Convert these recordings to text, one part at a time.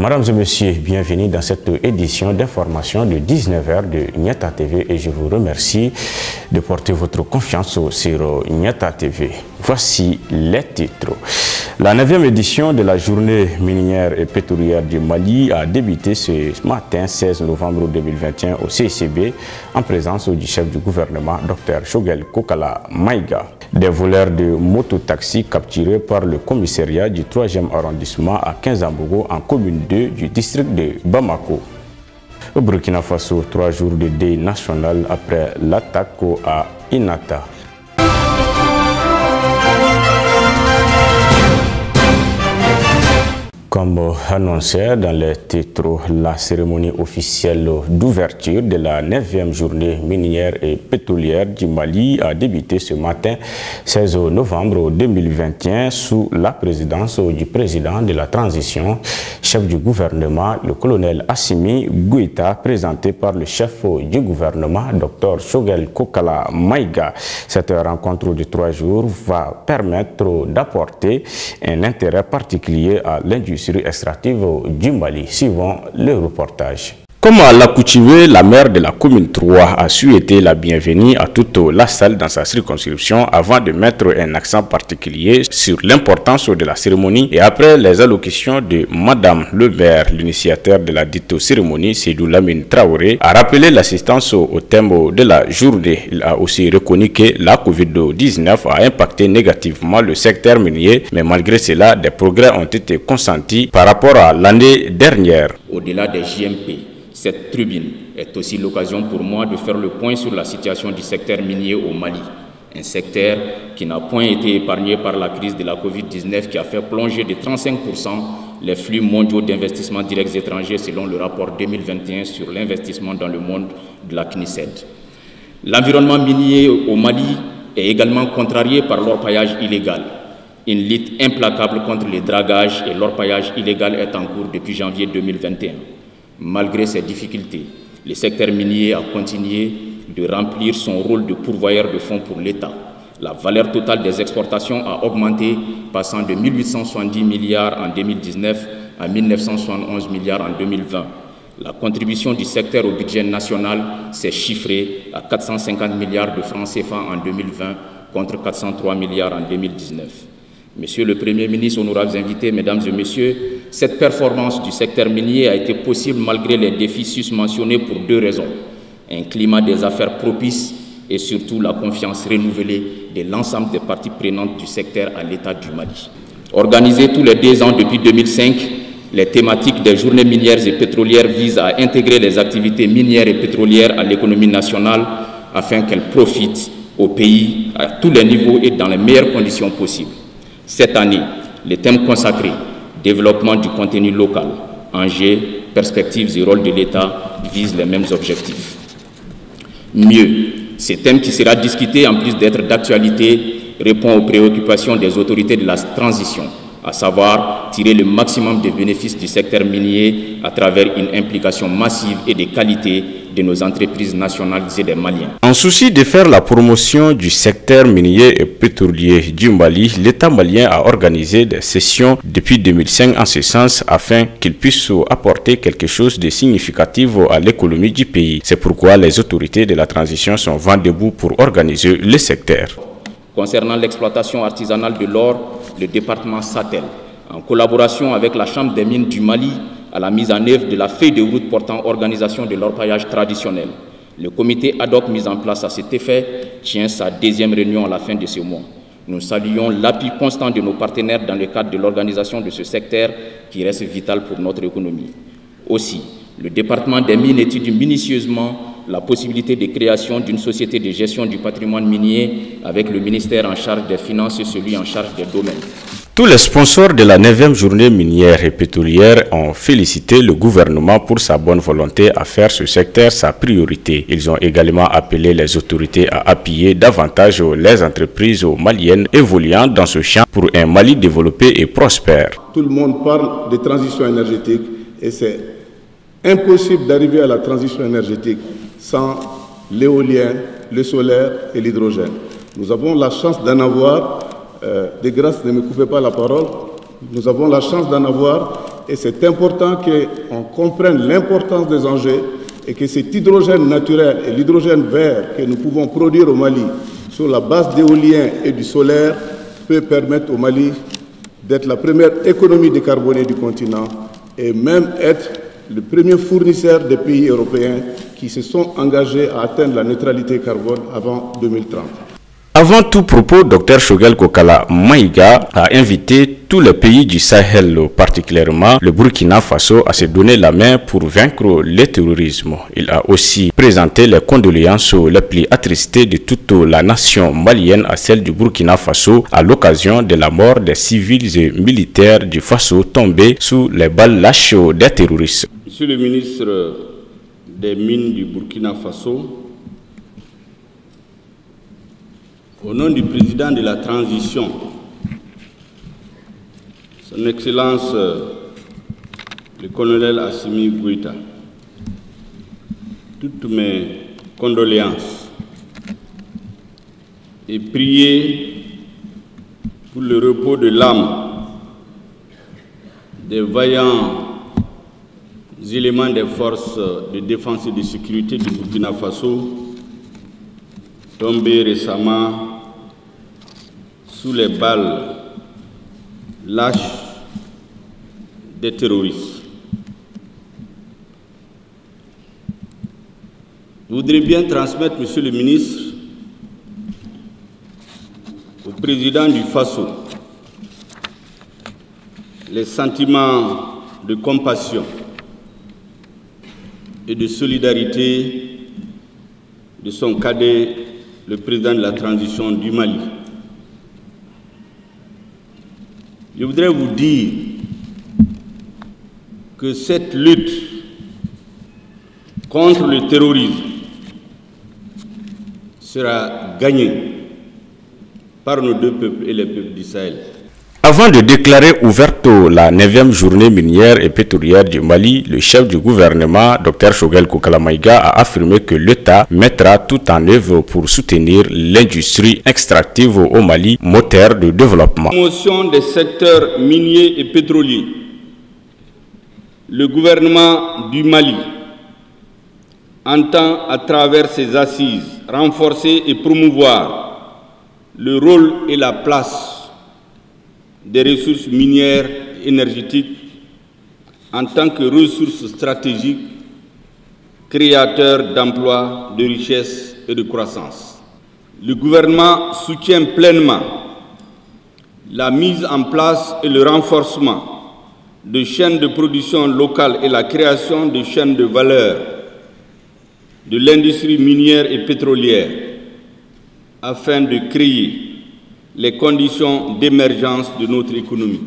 Mesdames et messieurs, bienvenue dans cette édition d'information de 19h de Niata TV et je vous remercie de porter votre confiance sur Niata TV. Voici les titres. La 9e édition de la journée minière et pétrolière du Mali a débuté ce matin 16 novembre 2021 au CICB en présence du chef du gouvernement Dr Choguel Kokala Maïga. Des voleurs de mototaxi capturés par le commissariat du 3e arrondissement à Kinzambogo en commune 2 du district de Bamako. Au Burkina Faso, 3 jours de deuil national après l'attaque à Inata. Comme annoncé dans les titres, la cérémonie officielle d'ouverture de la 9e journée minière et pétrolière du Mali a débuté ce matin 16 novembre 2021 sous la présidence du président de la transition, chef du gouvernement, le colonel Assimi Goïta, présenté par le chef du gouvernement, Dr Choguel Kokala Maïga. Cette rencontre de 3 jours va permettre d'apporter un intérêt particulier à l'industrie extractive du Mali. Suivant le reportage. Comme à l'accoutumée, la maire de la commune 3 a souhaité la bienvenue à toute la salle dans sa circonscription avant de mettre un accent particulier sur l'importance de la cérémonie et après les allocutions de Madame le maire, l'initiateur de la dite cérémonie, Seydou Lamine Traoré, a rappelé l'assistance au thème de la journée. Il a aussi reconnu que la Covid-19 a impacté négativement le secteur minier, mais malgré cela, des progrès ont été consentis par rapport à l'année dernière. Au-delà des JMP, cette tribune est aussi l'occasion pour moi de faire le point sur la situation du secteur minier au Mali. Un secteur qui n'a point été épargné par la crise de la Covid-19 qui a fait plonger de 35% les flux mondiaux d'investissements directs étrangers selon le rapport 2021 sur l'investissement dans le monde de la CNICED. L'environnement minier au Mali est également contrarié par l'orpaillage illégal. Une lutte implacable contre le dragage et l'orpaillage illégal est en cours depuis janvier 2021. Malgré ces difficultés, le secteur minier a continué de remplir son rôle de pourvoyeur de fonds pour l'État. La valeur totale des exportations a augmenté, passant de 1870 milliards en 2019 à 1971 milliards en 2020. La contribution du secteur au budget national s'est chiffrée à 450 milliards de francs CFA en 2020 contre 403 milliards en 2019. Monsieur le Premier ministre, honorables invités, mesdames et messieurs, cette performance du secteur minier a été possible malgré les défis susmentionnés pour 2 raisons. Un climat des affaires propice et surtout la confiance renouvelée de l'ensemble des parties prenantes du secteur à l'État du Mali. Organisées tous les 2 ans depuis 2005, les thématiques des journées minières et pétrolières visent à intégrer les activités minières et pétrolières à l'économie nationale afin qu'elles profitent au pays à tous les niveaux et dans les meilleures conditions possibles. Cette année, les thèmes consacrés, développement du contenu local, enjeux, perspectives et rôle de l'État visent les mêmes objectifs. Mieux, ce thème qui sera discuté, en plus d'être d'actualité, répond aux préoccupations des autorités de la transition, à savoir tirer le maximum des bénéfices du secteur minier à travers une implication massive et de qualité de nos entreprises nationales et des Maliens. En souci de faire la promotion du secteur minier et pétrolier du Mali, l'État malien a organisé des sessions depuis 2005 en ce sens afin qu'il puisse apporter quelque chose de significatif à l'économie du pays. C'est pourquoi les autorités de la transition sont vent debout pour organiser le secteur. Concernant l'exploitation artisanale de l'or, le département s'attelle, en collaboration avec la Chambre des mines du Mali, à la mise en œuvre de la feuille de route portant organisation de l'orpaillage traditionnel. Le comité ad hoc mis en place à cet effet tient sa 2e réunion à la fin de ce mois. Nous saluons l'appui constant de nos partenaires dans le cadre de l'organisation de ce secteur qui reste vital pour notre économie. Aussi, le département des mines étudie minutieusement la possibilité de création d'une société de gestion du patrimoine minier avec le ministère en charge des Finances et celui en charge des domaines. Tous les sponsors de la 9e journée minière et pétrolière ont félicité le gouvernement pour sa bonne volonté à faire ce secteur sa priorité. Ils ont également appelé les autorités à appuyer davantage les entreprises maliennes évoluant dans ce champ pour un Mali développé et prospère. Tout le monde parle de transition énergétique et c'est impossible d'arriver à la transition énergétique sans l'éolien, le solaire et l'hydrogène. Nous avons la chance d'en avoir, de grâce, ne me coupez pas la parole, nous avons la chance d'en avoir Et c'est important qu'on comprenne l'importance des enjeux et que cet hydrogène naturel et l'hydrogène vert que nous pouvons produire au Mali sur la base d'éolien et du solaire peut permettre au Mali d'être la première économie décarbonée du continent et même être le premier fournisseur des pays européens qui se sont engagés à atteindre la neutralité carbone avant 2030. Avant tout propos, Dr Choguel Kokala Maïga a invité tous les pays du Sahel, particulièrement le Burkina Faso, à se donner la main pour vaincre le terrorisme. Il a aussi présenté les condoléances les plus attristées de toute la nation malienne à celle du Burkina Faso à l'occasion de la mort des civils et militaires du Faso tombés sous les balles lâches des terroristes. Monsieur le ministre des Mines du Burkina Faso, au nom du président de la transition, Son Excellence le colonel Assimi Goïta, toutes mes condoléances et prier pour le repos de l'âme des vaillants éléments des forces de défense et de sécurité du Burkina Faso tombés récemment sous les balles lâches des terroristes. Je voudrais bien transmettre, Monsieur le ministre, au président du Faso les sentiments de compassion et de solidarité de son cadet, le président de la transition du Mali. Je voudrais vous dire que cette lutte contre le terrorisme sera gagnée par nos deux peuples et les peuples d'Israël. Avant de déclarer ouverte la 9e journée minière et pétrolière du Mali, le chef du gouvernement, Dr Choguel Kokala Maïga, a affirmé que l'État mettra tout en œuvre pour soutenir l'industrie extractive au Mali, moteur de développement. Promotion des secteurs miniers et pétroliers. Le gouvernement du Mali entend, à travers ses assises, renforcer et promouvoir le rôle et la place des ressources minières et énergétiques en tant que ressources stratégiques, créateurs d'emplois, de richesses et de croissance. Le gouvernement soutient pleinement la mise en place et le renforcement de chaînes de production locales et la création de chaînes de valeur de l'industrie minière et pétrolière afin de créer les conditions d'émergence de notre économie,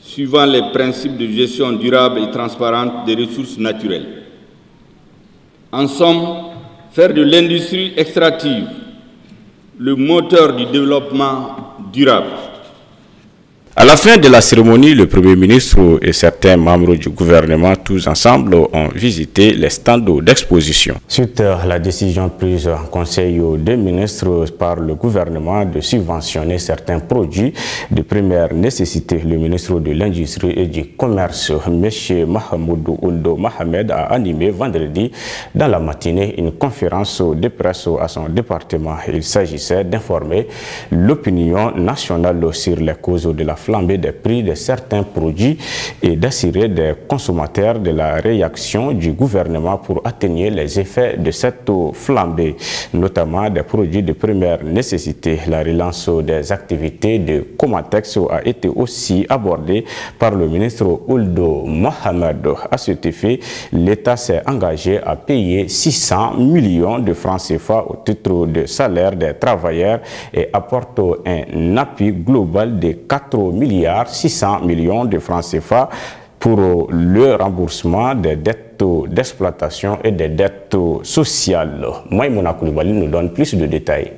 suivant les principes de gestion durable et transparente des ressources naturelles. En somme, faire de l'industrie extractive le moteur du développement durable. À la fin de la cérémonie, le Premier ministre et certains membres du gouvernement, tous ensemble, ont visité les stands d'exposition. Suite à la décision prise en Conseil des ministres par le gouvernement de subventionner certains produits de première nécessité, le ministre de l'Industrie et du Commerce, M. Mahamoudou Ould Mohamed, a animé vendredi dans la matinée une conférence de presse à son département. Il s'agissait d'informer l'opinion nationale sur les causes de la flambée des prix de certains produits et d'assurer des consommateurs de la réaction du gouvernement pour atténuer les effets de cette flambée, notamment des produits de première nécessité. La relance des activités de Comatex a été aussi abordée par le ministre Ould Mohamed. À cet effet, l'État s'est engagé à payer 600 millions de francs CFA au titre de salaire des travailleurs et apporte un appui global de 4,6 milliards de francs CFA pour le remboursement des dettes d'exploitation et des dettes sociales. Maïmouna Koulibaly nous donne plus de détails.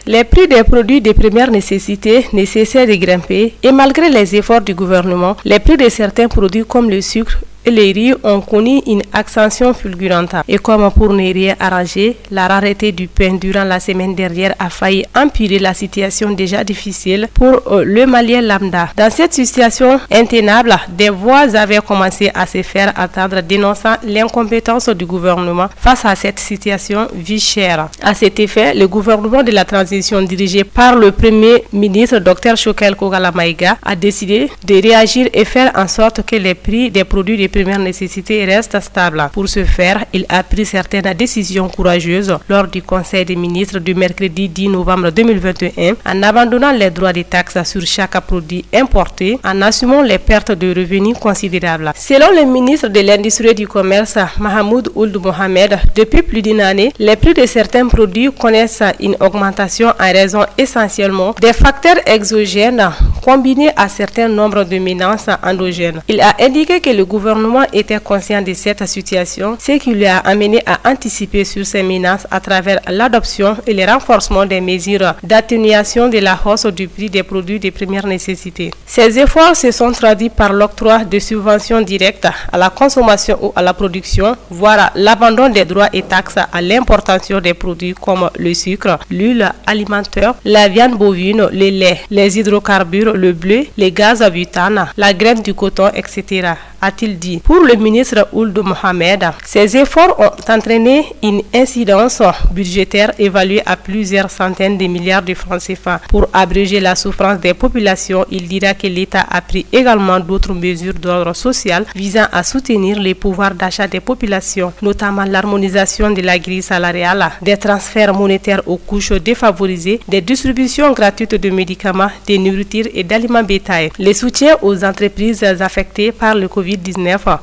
Les prix des produits de première nécessité nécessaient de grimper et malgré les efforts du gouvernement, les prix de certains produits comme le sucre et les riz ont connu une ascension fulgurante. Et comme pour ne rien arranger, la rareté du pain durant la semaine dernière a failli empirer la situation déjà difficile pour le Malien lambda. Dans cette situation intenable, des voix avaient commencé à se faire attendre dénonçant l'incompétence du gouvernement face à cette situation vie chère. À cet effet, le gouvernement de la transition dirigé par le Premier ministre Dr Choguel Kogala Maïga a décidé de réagir et faire en sorte que les prix des produits de première nécessité restent stables. Pour ce faire, il a pris certaines décisions courageuses lors du Conseil des ministres du mercredi 10 novembre 2021 en abandonnant les droits de taxes sur chaque produit importé, en assumant les pertes de revenus considérables. Selon le ministre de l'Industrie et du Commerce, Mahmoud Ould Mohamed, depuis plus d'une année, les prix de certains produits connaissent une augmentation en raison essentiellement des facteurs exogènes combinés à certains nombres de menaces endogènes. Il a indiqué que le gouvernement était conscient de cette situation, ce qui lui a amené à anticiper sur ces menaces à travers l'adoption et le renforcement des mesures d'atténuation de la hausse du prix des produits de première nécessité. Ces efforts se sont traduits par l'octroi de subventions directes à la consommation ou à la production, voire l'abandon des droits et taxes à l'importation des produits comme le sucre, l'huile alimentaire, la viande bovine, le lait, les hydrocarbures, le bleu, les gaz à butane, la graine du coton, etc., a-t-il dit. Pour le ministre Ould Mohamed, ces efforts ont entraîné une incidence budgétaire évaluée à plusieurs centaines de milliards de francs CFA. Pour abréger la souffrance des populations, il dira que l'État a pris également d'autres mesures d'ordre social visant à soutenir les pouvoirs d'achat des populations, notamment l'harmonisation de la grille salariale, des transferts monétaires aux couches défavorisées, des distributions gratuites de médicaments, de nourriture et d'aliments bétail, les soutiens aux entreprises affectées par le Covid-19,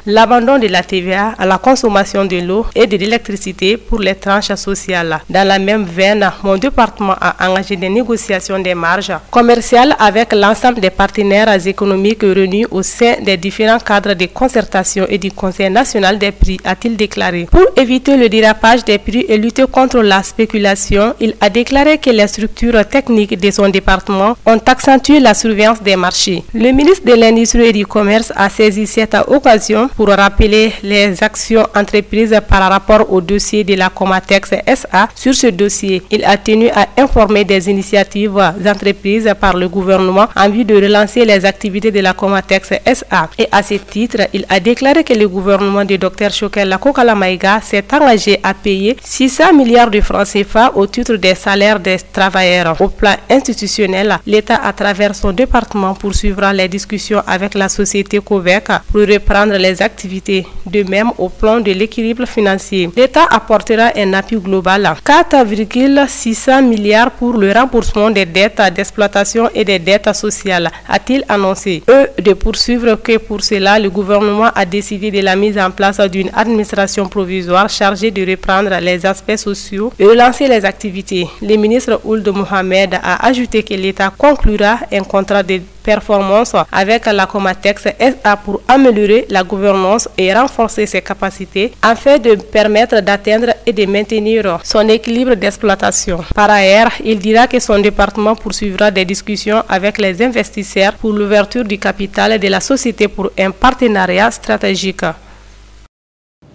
l'abandon de la TVA à la consommation de l'eau et de l'électricité pour les tranches sociales. Dans la même veine, mon département a engagé des négociations des marges commerciales avec l'ensemble des partenaires économiques réunis au sein des différents cadres de concertation et du Conseil national des prix, a-t-il déclaré. Pour éviter le dérapage des prix et lutter contre la spéculation, il a déclaré que les structures techniques de son département ont accentué la surveillance des marchés. Le ministre de l'Industrie et du Commerce a saisi cette occasion pour rappeler les actions entreprises par rapport au dossier de la Comatex SA. Sur ce dossier, il a tenu à informer des initiatives entreprises par le gouvernement en vue de relancer les activités de la Comatex SA. Et à ce titre, il a déclaré que le gouvernement de Dr Choguel Kogala Maïga s'est engagé à payer 600 milliards de francs CFA au titre des salaires des travailleurs. Au plan institutionnel, l'État, à travers son département, poursuivra les discussions avec la société COVEC pour reprendre les activités. De même, au plan de l'équilibre financier, l'État apportera un appui global, 4,600 milliards pour le remboursement des dettes d'exploitation et des dettes sociales, a-t-il annoncé. De poursuivre que pour cela, le gouvernement a décidé de la mise en place d'une administration provisoire chargée de reprendre les aspects sociaux et relancer les activités. Le ministre Ould Mohamed a ajouté que l'État conclura un contrat de performance avec la Comatex SA pour améliorer la gouvernance et renforcer ses capacités afin de permettre d'atteindre et de maintenir son équilibre d'exploitation. Par ailleurs, il dira que son département poursuivra des discussions avec les investisseurs pour l'ouverture du capital de la société pour un partenariat stratégique.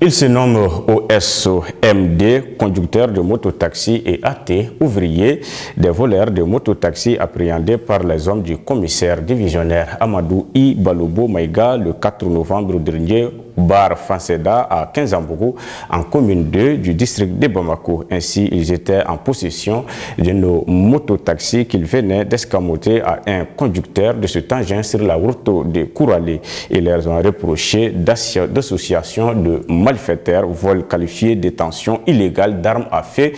Il se nomme OSMD, conducteur de mototaxi, et AT, ouvrier des voleurs de mototaxi appréhendés par les hommes du commissaire divisionnaire Amadou I. Balobo Maïga le 4 novembre dernier au bar Fanseda à Kinzambourou, en commune 2 du district de Bamako. Ainsi, ils étaient en possession d'une mototaxi qu'ils venaient d'escamoter à un conducteur de cet engin sur la route de Kouralé. Ils leur ont reproché d'association de malfaiteurs, vol qualifié, détention illégale d'armes à feu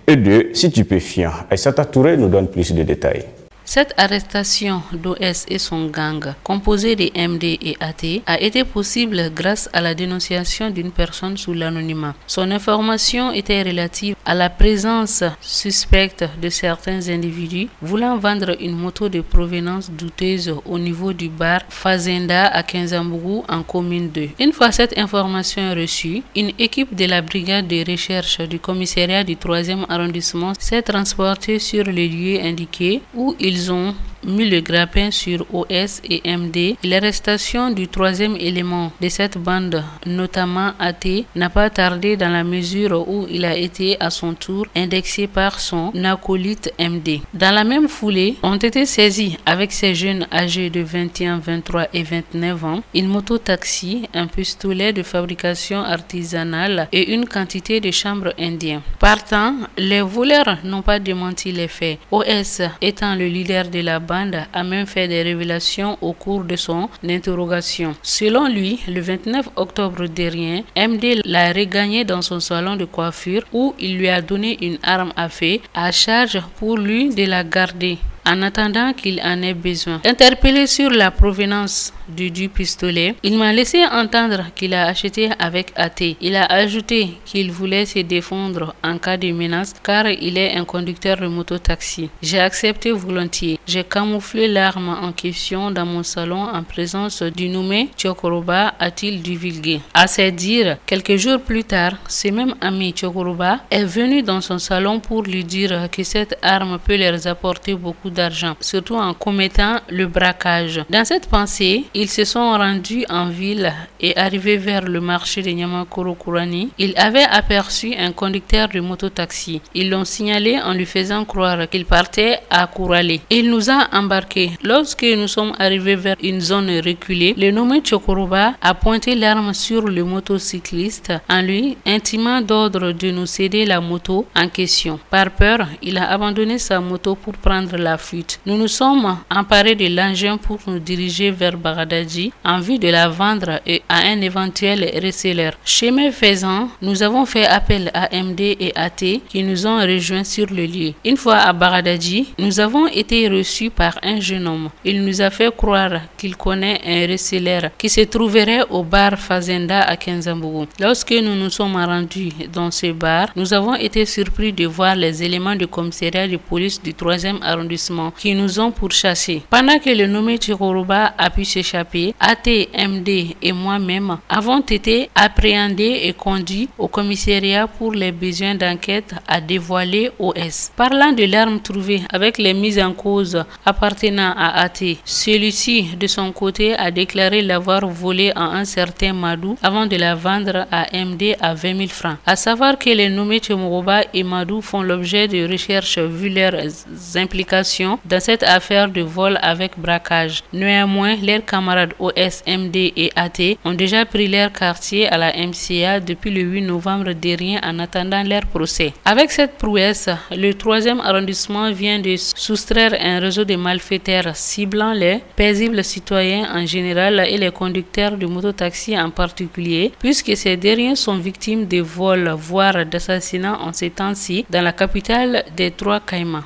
et de stupéfiants. Aïssata Touré nous donne plus de détails. Cette arrestation d'OS et son gang, composé de MD et AT, a été possible grâce à la dénonciation d'une personne sous l'anonymat. Son information était relative à la présence suspecte de certains individus voulant vendre une moto de provenance douteuse au niveau du bar Fazenda à Kinzambourou en commune 2. Une fois cette information reçue, une équipe de la brigade de recherche du commissariat du 3e arrondissement s'est transportée sur le lieu indiqué où ils ont mis le grappin sur OS et MD, l'arrestation du troisième élément de cette bande, notamment AT, n'a pas tardé dans la mesure où il a été à son tour indexé par son acolyte MD. Dans la même foulée, ont été saisis avec ces jeunes âgés de 21, 23 et 29 ans, une moto-taxi, un pistolet de fabrication artisanale et une quantité de chanvre indien. Partant, les voleurs n'ont pas démenti les faits. OS, étant le leader de la bande, a même fait des révélations au cours de son interrogation. Selon lui, le 29 octobre dernier, MD l'a regagné dans son salon de coiffure où il lui a donné une arme à feu à charge pour lui de la garder en attendant qu'il en ait besoin. Interpellé sur la provenance du pistolet, il m'a laissé entendre qu'il a acheté avec AT. Il a ajouté qu'il voulait se défendre en cas de menace car il est un conducteur de moto-taxi. J'ai accepté volontiers. J'ai camouflé l'arme en question dans mon salon en présence du nommé Chokoroba, a-t-il divulgué. À se dire, quelques jours plus tard, ce même ami Chokoroba est venu dans son salon pour lui dire que cette arme peut leur apporter beaucoup d'argent, surtout en commettant le braquage. Dans cette pensée, ils se sont rendus en ville et arrivés vers le marché de Nyamakoro-Kurani. Ils avaient aperçu un conducteur de moto-taxi. Ils l'ont signalé en lui faisant croire qu'il partait à Kurale. Il nous a embarqués. Lorsque nous sommes arrivés vers une zone reculée, le nommé Chokoroba a pointé l'arme sur le motocycliste en lui intimant d'ordre de nous céder la moto en question. Par peur, il a abandonné sa moto pour prendre la fuite. Nous nous sommes emparés de l'engin pour nous diriger vers Baradadji en vue de la vendre et à un éventuel reseller. Chemin faisant, nous avons fait appel à MD et AT qui nous ont rejoints sur le lieu. Une fois à Baradadji, nous avons été reçus par un jeune homme. Il nous a fait croire qu'il connaît un reseller qui se trouverait au bar Fazenda à Kenzambougou. Lorsque nous nous sommes rendus dans ce bar, nous avons été surpris de voir les éléments du commissariat de police du 3e arrondissement qui nous ont pourchassés. Pendant que le nommé Chokoroba a pu s'échapper, AT, MD et moi-même avons été appréhendés et conduits au commissariat pour les besoins d'enquête à dévoiler OS. Parlant de l'arme trouvée avec les mises en cause appartenant à AT, celui-ci de son côté a déclaré l'avoir volée à un certain Madou avant de la vendre à MD à 20 000 francs. À savoir que les nommés Chokoroba et Madou font l'objet de recherches vu leurs implications dans cette affaire de vol avec braquage. Néanmoins, leurs camarades OS, MD et AT ont déjà pris leur quartier à la MCA depuis le 8 novembre dernier en attendant leur procès. Avec cette prouesse, le 3e arrondissement vient de soustraire un réseau de malfaiteurs ciblant les paisibles citoyens en général et les conducteurs de mototaxi en particulier, puisque ces derniers sont victimes de vols, voire d'assassinats en ces temps-ci dans la capitale des Trois Caïmans.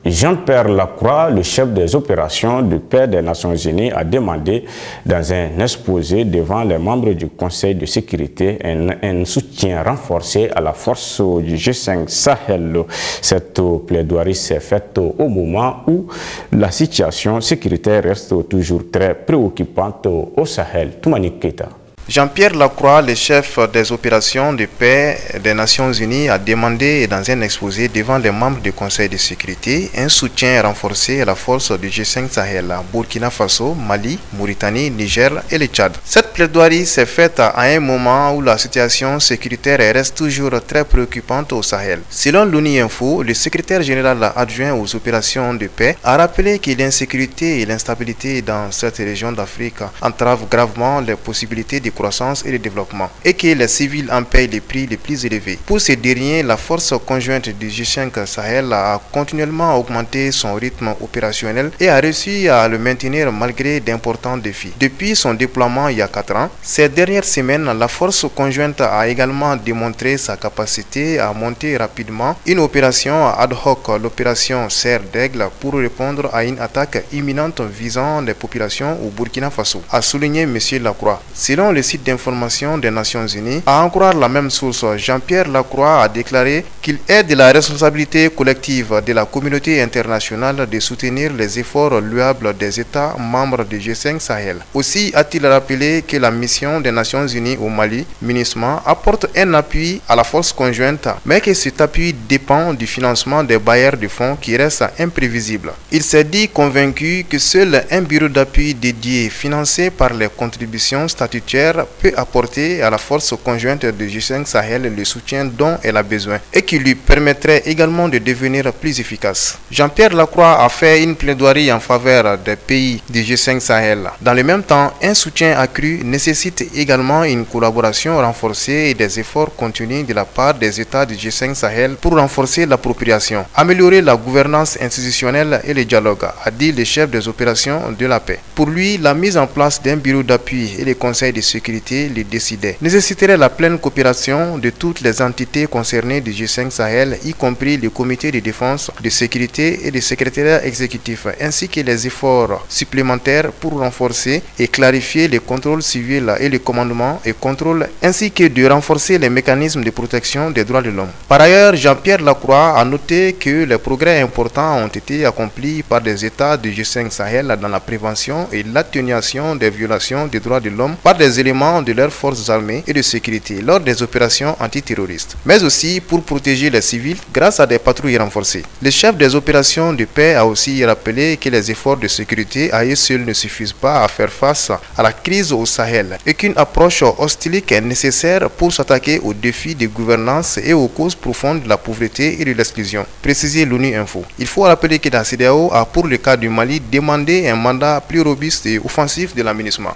Jean-Pierre Lacroix, le chef des opérations de paix des Nations Unies, a demandé dans un exposé devant les membres du Conseil de sécurité un soutien renforcé à la force du G5 Sahel. Cette plaidoirie s'est faite au moment où la situation sécuritaire reste toujours très préoccupante au Sahel. Toumani Keita. Jean-Pierre Lacroix, le chef des opérations de paix des Nations Unies, a demandé dans un exposé devant les membres du Conseil de sécurité un soutien renforcé à la force du G5 Sahel, Burkina Faso, Mali, Mauritanie, Niger et le Tchad. Cette plaidoirie s'est faite à un moment où la situation sécuritaire reste toujours très préoccupante au Sahel. Selon l'ONU Info, le secrétaire général adjoint aux opérations de paix a rappelé que l'insécurité et l'instabilité dans cette région d'Afrique entravent gravement les possibilités de croissance et de développement et que les civils en payent les prix les plus élevés. Pour ces derniers, la force conjointe du G5 Sahel a continuellement augmenté son rythme opérationnel et a réussi à le maintenir malgré d'importants défis. Depuis son déploiement il y a 4 ans, ces dernières semaines, la force conjointe a également démontré sa capacité à monter rapidement une opération ad hoc, l'opération Serre d'Aigle, pour répondre à une attaque imminente visant les populations au Burkina Faso, a souligné M. Lacroix. Selon le site d'information des Nations Unies. À en croire la même source, Jean-Pierre Lacroix a déclaré qu'il est de la responsabilité collective de la communauté internationale de soutenir les efforts louables des États membres du G5 Sahel. Aussi a-t-il rappelé que la mission des Nations Unies au Mali, MINUSMA, apporte un appui à la force conjointe, mais que cet appui dépend du financement des bailleurs de fonds qui reste imprévisible. Il s'est dit convaincu que seul un bureau d'appui dédié, financé par les contributions statutaires, peut apporter à la force conjointe du G5 Sahel le soutien dont elle a besoin et qui lui permettrait également de devenir plus efficace. Jean-Pierre Lacroix a fait une plaidoirie en faveur des pays du G5 Sahel. Dans le même temps, un soutien accru nécessite également une collaboration renforcée et des efforts continus de la part des États du G5 Sahel pour renforcer l'appropriation, améliorer la gouvernance institutionnelle et le dialogue, a dit le chef des opérations de la paix. Pour lui, la mise en place d'un bureau d'appui et les conseils de sécurité le décidaient nécessiterait la pleine coopération de toutes les entités concernées du G5 Sahel, y compris le comité de défense, de sécurité et le secrétariat exécutif, ainsi que les efforts supplémentaires pour renforcer et clarifier les contrôles civils et le commandement et contrôle, ainsi que de renforcer les mécanismes de protection des droits de l'homme. Par ailleurs, Jean-Pierre Lacroix a noté que les progrès importants ont été accomplis par des États du G5 Sahel dans la prévention et l'atténuation des violations des droits de l'homme par des éléments de leurs forces armées et de sécurité lors des opérations antiterroristes, mais aussi pour protéger les civils grâce à des patrouilles renforcées. Le chef des opérations de paix a aussi rappelé que les efforts de sécurité à eux seuls ne suffisent pas à faire face à la crise au Sahel et qu'une approche holistique est nécessaire pour s'attaquer aux défis de gouvernance et aux causes profondes de la pauvreté et de l'exclusion. Précisé l'ONU Info. Il faut rappeler que la CEDEAO a pour le cas du Mali demandé un mandat plus robuste et offensif de la MINUSMA.